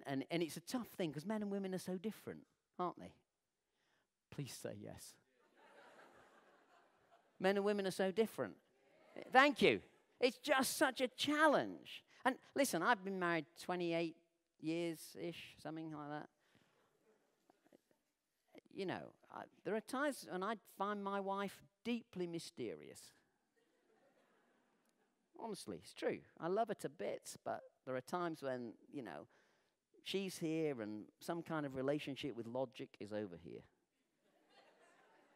And it's a tough thing because men and women are so different, aren't they? Please say yes. Men and women are so different. Thank you. It's just such a challenge. And listen, I've been married 28 years-ish, something like that. You know, there are times when I find my wife deeply mysterious. Honestly, it's true. I love her to bits, but there are times when, you know, she's here and some kind of relationship with logic is over here.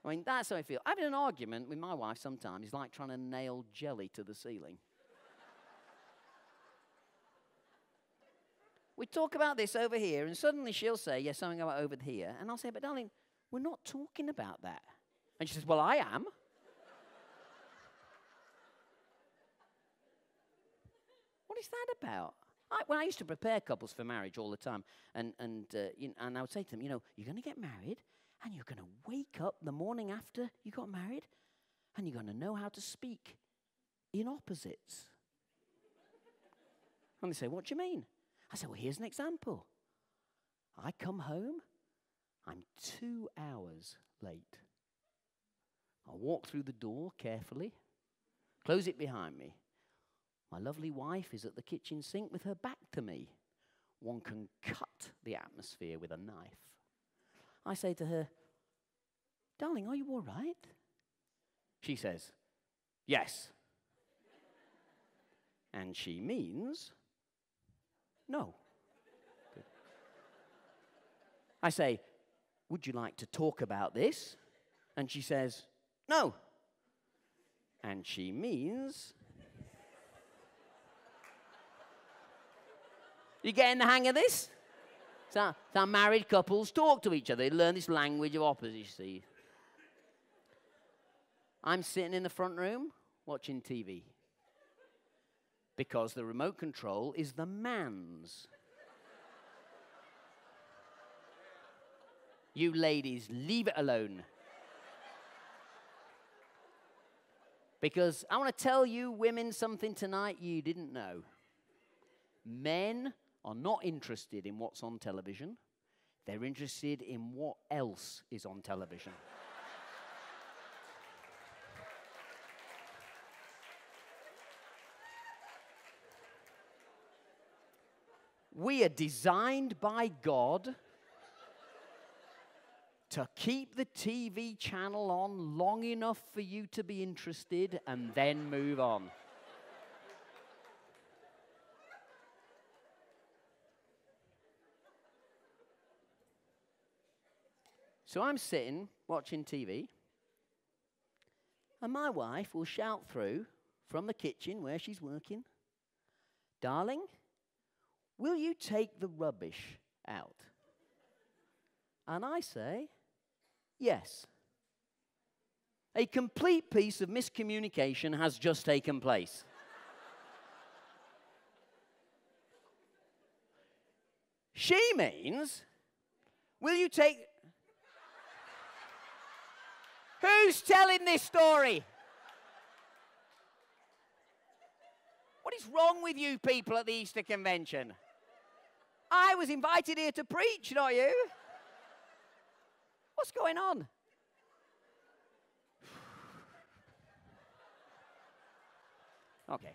I mean, that's how I feel. Having an argument with my wife sometimes is like trying to nail jelly to the ceiling. We talk about this over here, and suddenly she'll say, yeah, something about over here. And I'll say, but darling, we're not talking about that. And she says, well, I am. What is that about? When I used to prepare couples for marriage all the time, and I would say to them, you know, you're going to get married, and you're going to wake up the morning after you got married, and you're going to know how to speak in opposites. And they say, what do you mean? I said, well, here's an example. I come home, I'm 2 hours late. I walk through the door carefully, close it behind me. My lovely wife is at the kitchen sink with her back to me. One can cut the atmosphere with a knife. I say to her, darling, are you all right? She says, yes. And she means no. Good. I say, would you like to talk about this? And she says, no. And she means... You getting the hang of this? It's how married couples talk to each other. They learn this language of opposites. I'm sitting in the front room watching TV because the remote control is the man's. You ladies, leave it alone. Because I want to tell you women something tonight you didn't know. Men are not interested in what's on television. They're interested in what else is on television. We are designed by God to keep the TV channel on long enough for you to be interested and then move on. So I'm sitting watching TV, and my wife will shout through from the kitchen where she's working, darling, will you take the rubbish out? And I say, yes. A complete piece of miscommunication has just taken place. She means, will you take... Who's telling this story? What is wrong with you people at the Easter convention? I was invited here to preach, not you. What's going on?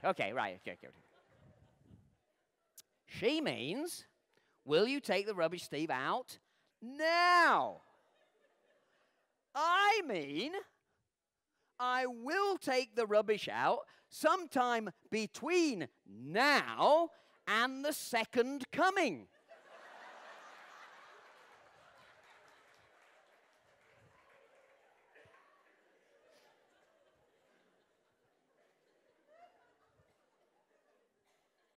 Okay, right. Okay. She means, will you take the rubbish, Steve, out now? I mean, I will take the rubbish out sometime between now and the second coming.